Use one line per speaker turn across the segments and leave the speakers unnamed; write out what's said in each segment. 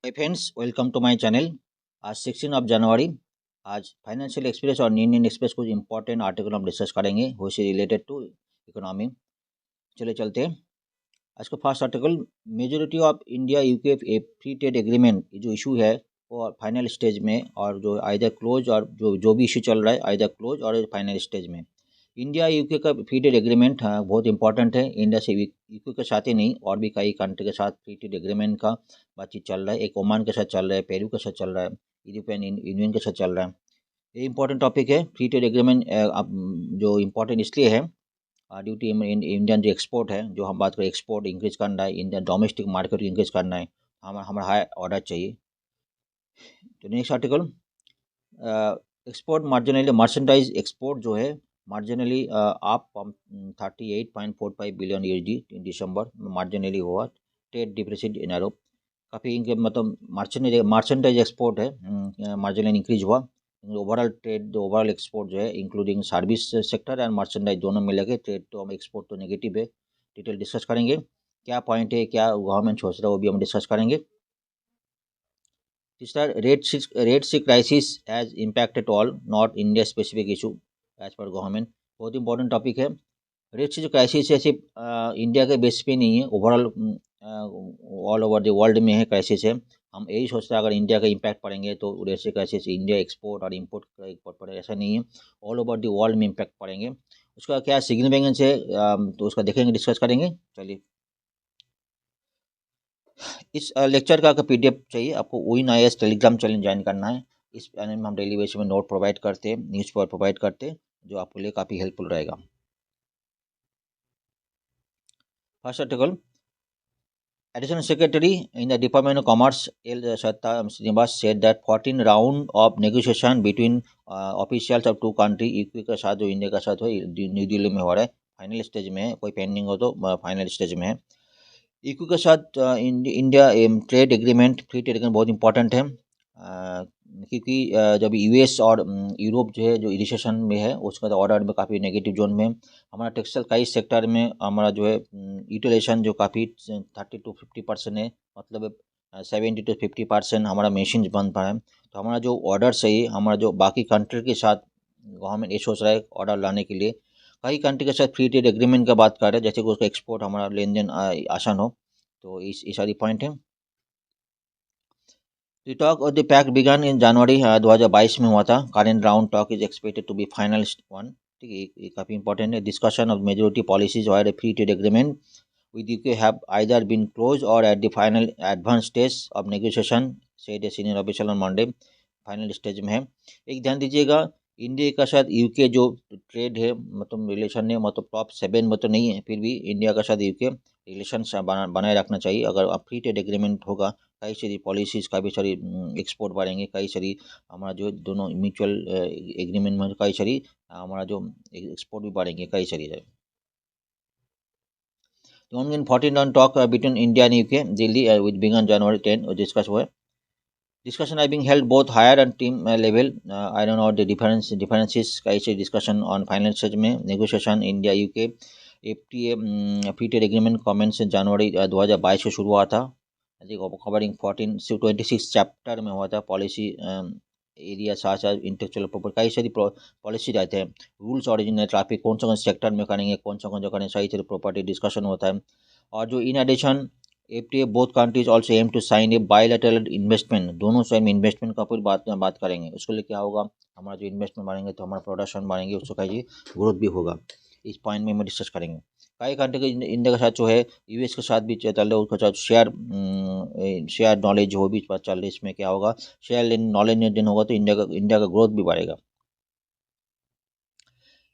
Hi friends, welcome to my channel. आज 16 जनवरी। आज फाइनेंशियल एक्सप्रेस और इंडियन एक्सप्रेस कुछ इंपॉर्टेंट आर्टिकल हम डिस्कस करेंगे वो से रिलेटेड टू इकोनॉमी। चले चलते हैं। आज का first article, majority of India UK free trade agreement जो इशू है वो फाइनल स्टेज में, और जो आइदर क्लोज और जो भी इशू चल रहा है आइदर क्लोज और फाइनल स्टेज में। इंडिया यूके का फ्री ट्रेड एग्रीमेंट बहुत इंपॉर्टेंट है। इंडिया से यूके के साथ ही नहीं, और भी कई कंट्री के साथ फ्री ट्रेड एग्रीमेंट का बातचीत चल रहा है। एक ओमान के साथ चल रहा है, पेरू के साथ चल रहा है, यूरोपियन यूनियन के साथ चल रहा है। ये इंपॉर्टेंट टॉपिक है। फ्री ट्रेड एग्रीमेंट जो इम्पोर्टेंट इसलिए है, ड्यूटी इंडियन जो एक्सपोर्ट है, जो हम बात करें एक्सपोर्ट इंक्रीज करना है, इंडियन डोमेस्टिक मार्केट इंक्रीज करना है, हमारा हाई ऑर्डर चाहिए। तो next article, export marginally merchandise export जो है मार्जिनली आप 38.45 बिलियन USD इन दिसंबर मार्जिनली हुआ। ट्रेड डिफिसिट इन यूरोप काफ़ी इनके मतलब मार्चेंडाइज एक्सपोर्ट है मार्जिनली इंक्रीज हुआ। ओवरऑल ट्रेड ओवरऑल एक्सपोर्ट जो है इंक्लूडिंग सर्विस सेक्टर एंड मार्चेंडाइज दोनों मिला के ट्रेड तो हम एक्सपोर्ट तो नेगेटिव है। डिटेल डिस्कस करेंगे, क्या पॉइंट है, क्या गवर्नमेंट सोच रहा है, वो भी हम डिस्कस करेंगे। तीसरा, Red C crisis has impacted all, not India specific issue as per government. बहुत इंपॉर्टेंट टॉपिक है। रेड सी जो क्राइसिस है सिर्फ इंडिया के बेस पे नहीं है, overall all over the world में है क्राइसिस है। हम यही सोचते हैं अगर इंडिया का इम्पैक्ट पड़ेंगे तो रेड सी क्राइसिस इंडिया एक्सपोर्ट और इम्पोर्ट का इम्पोर्ट पड़ेगा, ऐसा नहीं है। ऑल ओवर द वर्ल्ड में इम्पैक्ट पड़ेंगे। उसका क्या सिग्निफिकेंस है, तो उसका देखेंगे, डिस्कस करेंगे। चलिए, इस लेक्चर का PDF चाहिए आपको, win IAS Telegram channel join करना है। इस चैनल में हम डेली बेसिस में नोट प्रोवाइड करते हैं, न्यूज़ पेपर प्रोवाइड करते हैं, जो आपके लिए काफ़ी हेल्पफुल रहेगा। First article, additional secretary in the department of commerce L. Satta Srinivas said that 14 round of negotiation between officials of two country, UK के साथ जो इंडिया का साथ है न्यू दिल्ली में हो रहा है, फाइनल स्टेज में है। कोई पेंडिंग हो तो फाइनल स्टेज में है। यूके के साथ India trade agreement free trade agreement बहुत इंपॉर्टेंट है, क्योंकि जब US और यूरोप जो है जो रिसेशन में है, उसका तो ऑर्डर में काफ़ी नेगेटिव जोन में है। हमारा टेक्सटाइल कई सेक्टर में हमारा जो है यूटिलाइजेशन जो काफ़ी 30 to 50% है, मतलब 70 to 50% हमारा मशीन बन पा है। तो हमारा जो ऑर्डर चाहिए, हमारा जो बाकी कंट्री के साथ गवर्नमेंट ये सोच रहा है ऑर्डर लाने के लिए, कई कंट्री के साथ फ्री ट्रेड एग्रीमेंट का बात कर रहे हैं, जैसे कि उसका एक्सपोर्ट हमारा लेन देन आसान हो। तो इस सारी पॉइंट है। The talk of the pact began in जनवरी 2022 में हुआ था। Current round talk is expected to be final one. ठीक है, ये काफ़ी इंपॉर्टेंट है। Discussion of majority policies via a free trade agreement with UK have either been closed or at the final advanced stage of negotiation, said a senior official on Monday। Final stage में है। एक ध्यान दीजिएगा, India के साथ UK जो trade है, मतलब रिलेशन है, मतलब टॉप 7 में तो नहीं है, फिर भी इंडिया के साथ यूके रिलेशन बनाए रखना चाहिए। अगर आप फ्री ट्रेड एग्रीमेंट होगा, कई सारी पॉलिसीज़, काफ़ी सारी एक्सपोर्ट बढ़ेंगे, कई सारी हमारा जो दोनों म्यूचुअल एग्रीमेंट में कई सारी हमारा जो एक्सपोर्ट भी बढ़ेंगे, कई सारी है। The ongoing 14 round talk between India and UK, Delhi, which began January 10, discuss हुआ। Discussion are being held both higher and team level। I don't know the differences का इसे discussion on final stage में negotiation India UK FTA free trade agreement commence जनवरी 2022 से शुरू हुआ था। Covering 14 से 26 चैप्टर में हुआ था। पॉलिसी एरिया साथ साथ इंटेलेक्चुअल प्रॉपर्टी, कई सारी पॉलिसी रहते हैं। रूल्स ऑरिजिनल ट्रैफिक कौन सा सेक्टर में करेंगे, कौन सा करेंगे, सही सारी प्रॉपर्टी डिस्कशन होता है। और जो in addition FTA both countries also aim to sign a bilateral investment, दोनों साइड में इन्वेस्टमेंट का पूरी बात करेंगे। उसके लिए क्या होगा, हमारा जो इन्वेस्टमेंट बढ़ेंगे तो हमारा प्रोडक्शन बढ़ेंगे, उसको कहिए ग्रोथ भी होगा। इस पॉइंट में हम डिस्कस करेंगे। कई कंट्री के इंडिया के साथ जो है US के साथ भी चल रहा है, उसके साथ शेयर नॉलेज जो भी बात चल रही है, इसमें क्या होगा, शेयर नॉलेज लेन होगा तो इंडिया का ग्रोथ भी बढ़ेगा।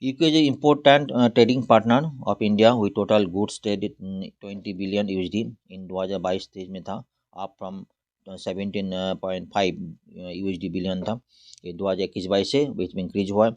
UK is important trading partner of India with total goods trade 20 billion USD इन 2022-23 में था, आप फ्रॉम 17.5 USD बिलियन था। ये 2021-22 से बीच में इंक्रीज हुआ है।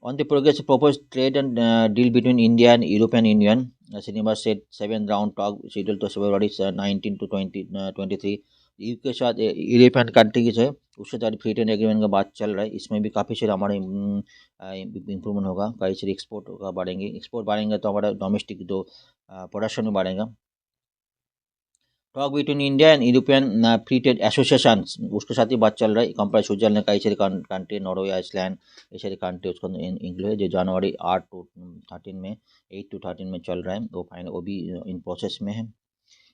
On the progress of proposed trade and deal between India and European Union, Srinivas said 7 round talk scheduled to February 19 to 23। UK के साथ यूरोपियन कंट्रीज है, उसके साथ फ्री ट्रेड एग्रीमेंट का बात चल रहा है। इसमें भी काफ़ी सारे हमारे इम्प्रूवमेंट होगा, कई सारे एक्सपोर्ट का बढ़ेंगे। एक्सपोर्ट बढ़ेंगे तो हमारा डोमेस्टिक जो प्रोडक्शन भी बढ़ेगा। Talk between India and European free trade association उसके साथ ही बात चल रहा है। कंपेयर स्विट्जरलैंड कई सारी कंट्री, नॉर्वे, आइसलैंड, ये सारी कंट्री उसको इंक्लूड है, जो जनवरी 8 to 13 में 8 to 13 में चल रहा है, वो फाइनल वो भी इन प्रोसेस में है।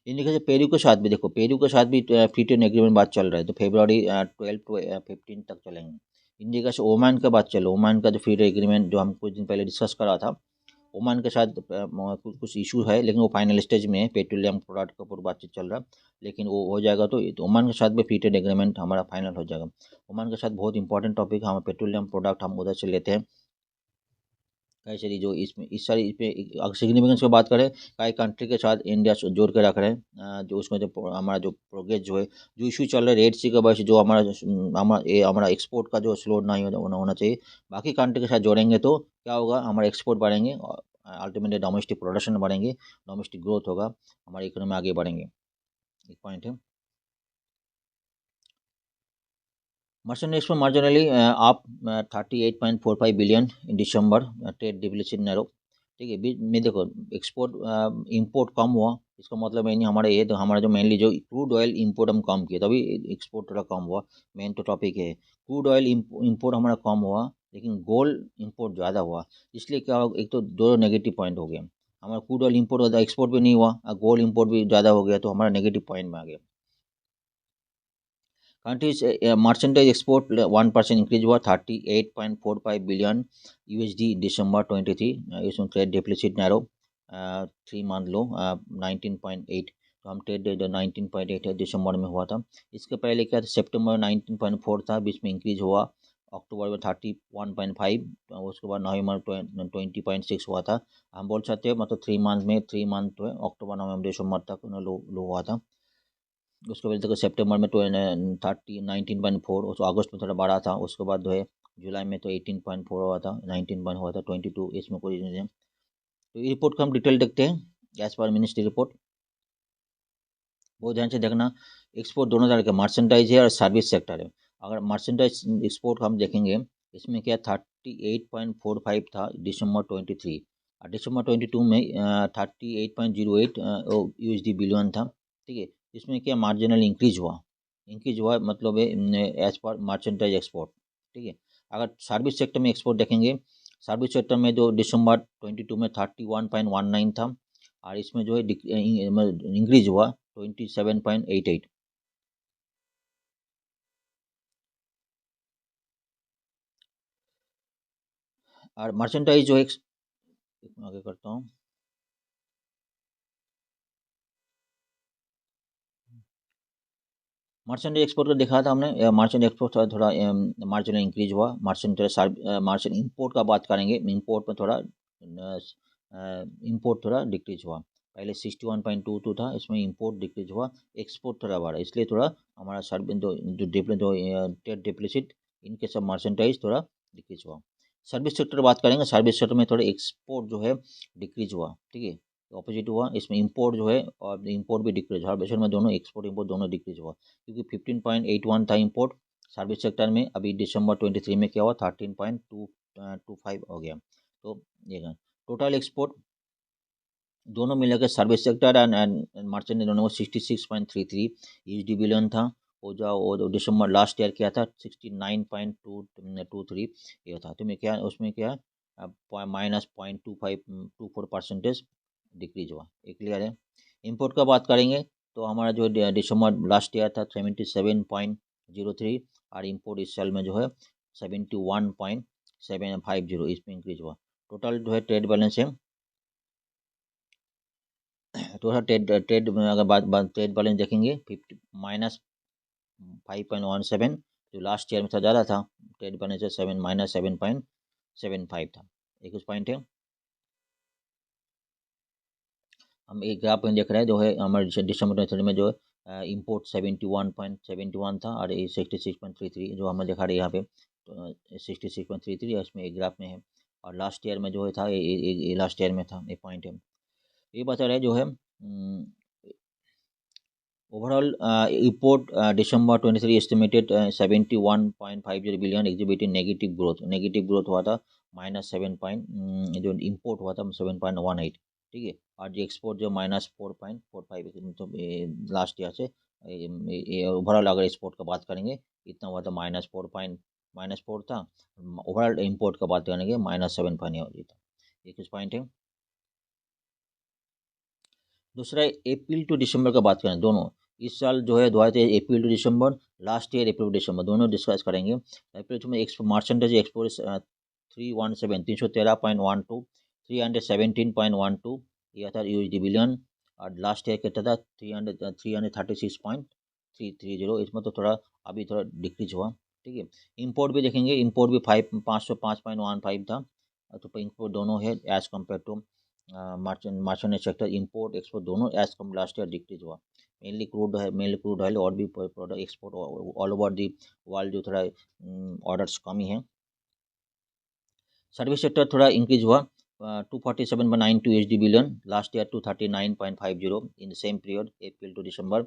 इंडिया के पेरू के साथ भी देखो, पेरू के साथ भी फ्री ट्रेड एग्रीमेंट बात चल रहा है, तो फरवरी 12 to 15 तक चलेंगे। इंडिया का ओमान का बात चलो, ओमान का जो फ्री ट्रेड एग्रीमेंट जो हम कुछ दिन पहले डिस्कस करा था, ओमान के साथ कुछ इशू है, लेकिन वो फाइनल स्टेज में है। पेट्रोलियम प्रोडक्ट के ऊपर बातचीत चल रहा है, लेकिन वो हो जाएगा तो ओमान के साथ भी फ्री ट्रेड एग्रीमेंट हमारा फाइनल हो जाएगा। ओमान के साथ बहुत इंपॉर्टेंट टॉपिक, हम पेट्रोलियम प्रोडक्ट हम उधर से लेते हैं। कई सारी जो इसमें इस सारी इसमें सिग्निफिकेंस की बात करें, कई कंट्री के साथ इंडिया जोड़ के रख रहे हैं, जो उसमें जो हमारा जो प्रोग्रेस जो है, जो इशू चल रहा है रेड सी के वजह से, जो हमारा एक्सपोर्ट का जो स्लो नहीं होना चाहिए, बाकी कंट्री के साथ जोड़ेंगे तो क्या होगा, हमारे एक्सपोर्ट बढ़ेंगे और अल्टीमेटली डोमेस्टिक प्रोडक्शन बढ़ेंगे, डोमेस्टिक ग्रोथ होगा, हमारी इकोनॉमी आगे बढ़ेंगे। एक पॉइंट है। मर्चेंट एक्सपोर्ट मार्जिनली आप 38.45 billion in December, trade deficit narrow. ठीक है, बीच में देखो एक्सपोर्ट इंपोर्ट कम हुआ, इसका मतलब है नहीं हमारा ये, तो हमारा जो मेनली जो क्रूड ऑयल इंपोर्ट हम कम किए, तभी एक्सपोर्ट थोड़ा कम हुआ। मेन तो टॉपिक है क्रूड ऑयल इंपोर्ट हमारा कम हुआ, लेकिन गोल्ड इंपोर्ट ज़्यादा हुआ। इसलिए क्या होगा, एक तो दो नेगेटिव पॉइंट हो गया, हमारा क्रूड ऑयल इंपोर्ट होता एक्सपोर्ट भी नहीं हुआ, गोल्ड इंपोर्ट भी ज़्यादा हो गया, तो हमारा नेगेटिव पॉइंट में आ गया। Countries merchandise export 1% इंक्रीज हुआ, 38.45 बिलियन यूएसडी दिसंबर 23। इसमें ट्रेड डेफिसिट नैरो, 3 मंथ लो 19.8, तो हम ट्रेड 19.8 है दिसंबर में हुआ था। इसके पहले क्या था, सितंबर 19.4 था, बीच में इंक्रीज हुआ, अक्टूबर में 31.5, उसके बाद नवंबर 20.6 हुआ था। हम बोल सकते हैं मतलब 3 मंथ तो है, अक्टूबर नवंबर दिसंबर तक लो हुआ था। उसके बाद देखो सितंबर में 19.4, उसको अगस्त में थोड़ा बढ़ा था, उसके बाद जो है जुलाई में तो 18.4 हुआ था, 19 हुआ था, 22, इसमें कोई रीजन नहीं। तो ये रिपोर्ट का हम डिटेल देखते हैं। एज पर मिनिस्ट्री रिपोर्ट, बहुत ध्यान से देखना। एक्सपोर्ट दोनों तरह के मर्चेंडाइज है और सर्विस सेक्टर है। अगर मर्चेंडाइज एक्सपोर्ट हम देखेंगे, इसमें क्या 38.45 था दिसंबर 23, और दिसंबर 22 में 38.08 यूएसडी बिलियन था। ठीक है, इसमें क्या मार्जिनल इंक्रीज हुआ मतलब है एज पर मर्चेंडाइज एक्सपोर्ट। ठीक है, अगर सर्विस सेक्टर में एक्सपोर्ट देखेंगे, सर्विस सेक्टर में जो दिसंबर 22 में 31.19 था, और इसमें जो है इंक्रीज हुआ 27.88। और मर्चेंटाइज जो है आगे करता हूँ। मर्चेंट एक्सपोर्ट को देखा था हमने, मर्चेंट एक्सपोर्ट थोड़ा मार्जिनल इंक्रीज हुआ। मर्चेंट इंपोर्ट का बात करेंगे, इंपोर्ट में थोड़ा इंपोर्ट थोड़ा डिक्रीज हुआ। पहले 61.22 था, इसमें इंपोर्ट डिक्रीज हुआ, एक्सपोर्ट थोड़ा बढ़ा, इसलिए थोड़ा हमारा ट्रेड डिप्लिसिट इनके सब मर्चेंटाइज थोड़ा डिक्रीज हुआ। सर्विस सेक्टर बात करेंगे, सर्विस सेक्टर में थोड़ा एक्सपोर्ट जो है डिक्रीज हुआ। ठीक है, ऑपोजिट हुआ, इसमें इंपोर्ट जो है और इंपोर्ट भी डिक्रीज, हर बेचर में दोनों एक्सपोर्ट इंपोर्ट दोनों डिक्रीज हुआ, क्योंकि 15.81 था इंपोर्ट सर्विस सेक्टर में, अभी दिसंबर 23 में क्या हुआ 13.25 हो गया। तो ये टोटल एक्सपोर्ट दोनों मिलाकर सर्विस सेक्टर एंड मर्चेंट दोनों 66.33 यूएसडी बिलियन था। वो दिसंबर लास्ट ईयर क्या था 69.23 ये था। तो मैं क्या उसमें क्या -0.2524% डिक्रीज हुआ, एक क्लियर है। इंपोर्ट का बात करेंगे तो हमारा जो दिसंबर लास्ट ईयर था 77.03, और इंपोर्ट इस साल में जो है 71.750, इसमें इंक्रीज हुआ। टोटल जो है ट्रेड बैलेंस है, टोटल ट्रेड में अगर बात ट्रेड बैलेंस देखेंगे -5.17, जो लास्ट ईयर में था ज़्यादा था, ट्रेड बैलेंस है -7.75 था। एक उस पॉइंट है। हम एक ग्राफ में देख रहे हैं, जो है हमारे दिसंबर 23 में जो है इम्पोर्ट 71.71 था, और ये 66.33 जो हमें दिखा रहे हैं यहाँ पे, तो 66.33 इसमें एक ग्राफ में है, और लास्ट ईयर में जो है था ये लास्ट ईयर में था, एक पॉइंट है। ये बता रहे जो है overall import December 23 estimated 71.50 billion, exhibiting negative growth हुआ था, -7 पॉइंट, जो इम्पोर्ट हुआ था 7.18। ठीक है। और जो एक्सपोर्ट जो -4.45 मतलब लास्ट ईयर से ओवरऑल अगर एक्सपोर्ट का बात करेंगे इतना हुआ था -4 था। ओवरऑल इम्पोर्ट का बात करेंगे -7 था। ये कुछ पॉइंट है। दूसरा अप्रैल टू दिसंबर का बात करें दोनों, इस साल जो है 2023 April to December, last year April to December, दोनों डिस्कस करेंगे। अप्रैल में मार्चेंटेज एक्सपोर्ट 313.12 317.12 यह था यूएसडी बिलियन। और लास्ट ईयर कितना था 336.330, इसमें तो थोड़ा अभी थोड़ा डिक्रीज हुआ। ठीक है। इंपोर्ट भी देखेंगे, इंपोर्ट भी 505.15 था। तो इंपोर्ट दोनों है as compared to merchant sector, import export दोनों एज कम लास्ट ईयर डिक्रीज हुआ। मेनली क्रूड ऑयल और भी product export all over the world जो थोड़ा ऑर्डर्स कमी है। सर्विस सेक्टर थोड़ा इंक्रीज हुआ 247.92 USD billion, last year 239.50 in the same period April to December.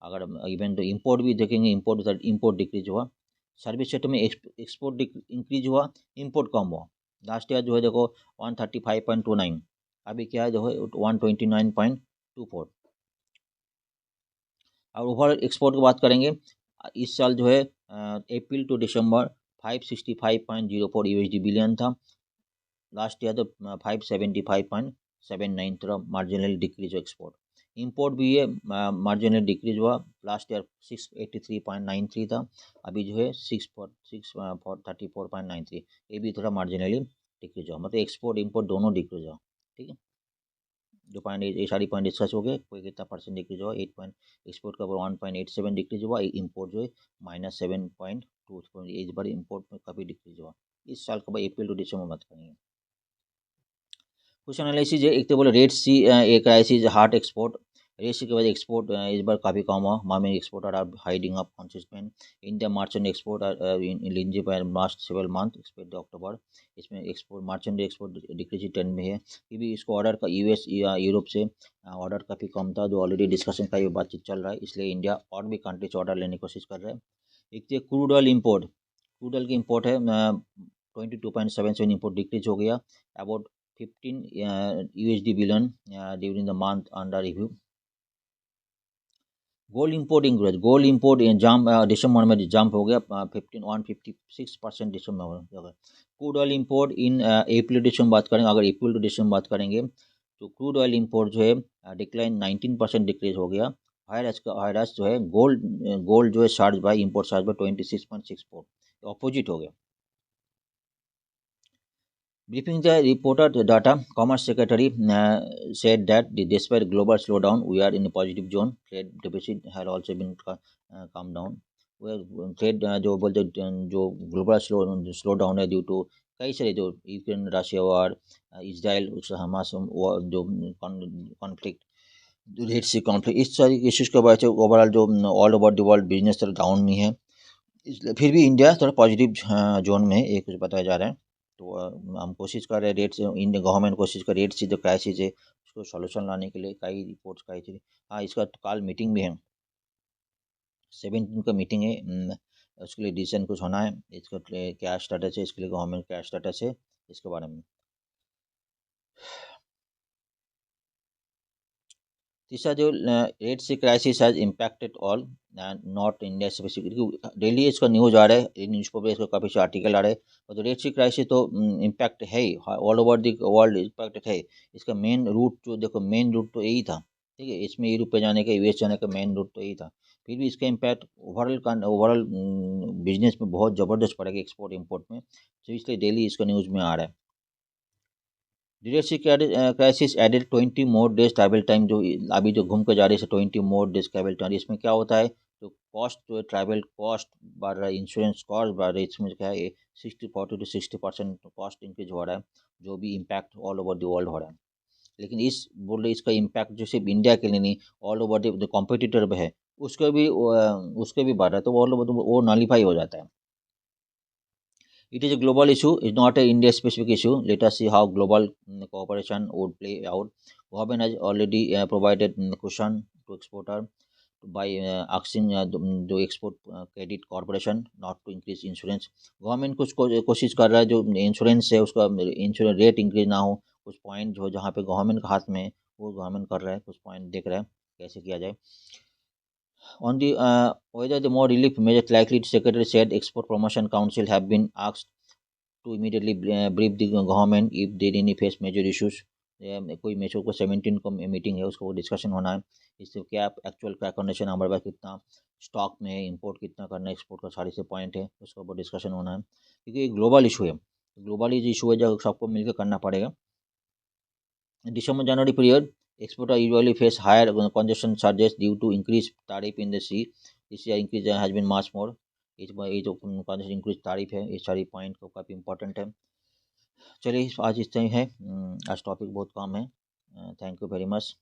अगर इवन तो इंपोर्ट भी देखेंगे, इंपोर्ट डिक्रीज हुआ। सर्विस सेक्टर में एक्सपोर्ट इंक्रीज हुआ, इंपोर्ट कम हुआ। लास्ट ईयर जो है देखो 135.29, अभी क्या है जो है 129.24। और ओवरऑल एक्सपोर्ट की बात करेंगे इस साल जो है अप्रैल टू दिसंबर 565.04 USD बिलियन था। लास्ट ईयर तो 575.79 थोड़ा मार्जिनल डिक्रीज हुआ एक्सपोर्ट। इंपोर्ट भी है मार्जिनल डिक्रीज हुआ, लास्ट ईयर 683.93 था, अभी जो है 634.93, ये भी थोड़ा मार्जिनली डिक्रीज हुआ। मतलब एक्सपोर्ट इंपोर्ट दोनों डिक्रीज हुआ। ठीक है। जो पॉइंट ये सारी पॉइंट डिस्कस हो गए, कोई कितना परसेंट डिक्रीज हुआ, 8 पॉइंट एक्सपोर्ट का 1.87 डिक्रीज हुआ, इंपोर्ट जो है -7.2, इस बार इंपोर्ट में काफ़ी डिक्रीज हुआ इस साल का। भाई अप्रैल टू दिसंबर मत करेंगे। कुछ एनालिसिस है, एक तो बोले रेड सी एक crisis hurt export, red sea के बाद एक्सपोर्ट इस बार काफ़ी कम हुआ। Morning exporter are hiding up consistent. India merchant export in लिंजी by last several month expect October, इसमें export merchant export decrease trend में है, क्योंकि इसको ऑर्डर का यूएस या यूरोप से ऑर्डर काफ़ी कम था, जो ऑलरेडी डिस्कशन का ये बातचीत चल रहा है, इसलिए इंडिया और भी कंट्री से ऑर्डर लेने की कोशिश कर रहा है। एक तो crude oil import, crude oil की इम्पोर्ट है 22.77 इम्पोर्ट डिक्रीज हो गया, about 15 USD billion during the month under review. Gold import increase, gold import jump दिसंबर में जंप हो गया 156% दिसंबर में हो गया। Crude oil import in April दिसंबर बात करेंगे, अगर अप्रैल टू दिसंबर बात करेंगे तो क्रूड ऑयल इंपोर्ट जो है डिक्लाइन 19% डिक्रीज हो गया। हायरस जो है गोल्ड जो है charge by import charge by 26.64, opposite हो गया। Briefing the reported data, Commerce Secretary said that despite global slowdown, we are in a positive zone. Trade deficit had also been calmed down. Trade जो बोलते जो global slow down है due to कई सारे जो Ukraine Russia वार, Israel Hamas जो conflict, red सी conflict, इस सारी इश्यूज के वजह से ओवरऑल जो all over the world business थोड़ा डाउन में है, इसलिए फिर भी इंडिया थोड़ा पॉजिटिव जोन में है, ये कुछ बताया जा रहा है। तो हम कोशिश कर रहे हैं रेट से, इंडियन गवर्नमेंट कोशिश कर रेट से जो क्राइसिस है उसको सॉल्यूशन लाने के लिए कई रिपोर्ट्स कई चीज़। हाँ, इसका तो कल मीटिंग भी है, 17 का मीटिंग है, उसके लिए डिसीजन कुछ होना है, इसका क्या स्टेटस है, इसके लिए गवर्नमेंट क्या स्टेटस है इसके बारे में। तीसरा जो Red C crisis has impacted all not India specific, daily इसका न्यूज़ आ रहा है, न्यूज़ पेपर इसका काफ़ी से आर्टिकल आ रहे हैं, और तो रेड सी क्राइसिस तो इम्पैक्ट है ही, all over the world impact है। इसका मेन रूट जो देखो, मेन रूट तो यही था, ठीक है, इसमें यूरोप पे जाने का, यूएस जाने का मेन रूट तो यही था, फिर भी इसका इम्पैक्ट ओवरऑल बिजनेस में बहुत ज़बरदस्त पड़ेगा, एक्सपोर्ट इम्पोर्ट में, तो इसलिए डेली इसका न्यूज़ में आ रहा है। Leadership crisis added 20 more days travel time, जो अभी जो घूम कर जा रही है 20 मोर डेज ट्रैवल टाइम, इसमें क्या होता है, तो कॉस्ट जो है ट्रैवल कॉस्ट बढ़ रहा है, इंश्योरेंस कॉस्ट बढ़ रहा है, इसमें क्या है 40 to 60% कॉस्ट इंक्रीज हो रहा है, जो भी impact all over the world हो रहा है। लेकिन इस बोल रहे इसका इम्पैक्ट जो सिर्फ इंडिया के लिए नहीं, ऑल ओवर द कॉम्पिटिटर है उसके भी बढ़ रहा है, तो ऑल ओवर वो नॉलीफाई हो जाता है। It is a global issue, it's not an India specific issue. Let us see how global cooperation would play out. Government has already provided cushion to exporter by asking the export credit corporation not to increase insurance. Government कुछ कोशिश कर रहा है जो insurance है उसका insurance rate increase ना हो, कुछ पॉइंट जो जहाँ पे गवर्नमेंट के हाथ में है, वो गवर्नमेंट कर रहा है, कुछ पॉइंट देख रहा है कैसे किया जाए. On the whether the more relief measures likely, Secretary said Export Promotion Council have been asked to immediately brief the government if they any face major issues. कोई मेचो को 17 को मीटिंग है, उसको डिस्कशन होना है. इससे क्या एक्चुअल क्या कंडीशन हमारे पास, कितना स्टॉक में है, इंपोर्ट कितना करना है, एक्सपोर्ट का सारी से पॉइंट है, उसके ऊपर डिस्कशन होना है, क्योंकि ये ग्लोबल इशू है. ग्लोबली जो इशू है जो सबको मिलकर करना पड़ेगा. December January period, exporters usually face higher congestion charges due to increased tariff in the sea. This year increase has been much more. ये जो congestion increase तारीफ है, ये सारी पॉइंट को काफ़ी इंपॉर्टेंट है. चलिए आज इस टाइम है, आज टॉपिक बहुत कम है. Thank you very much.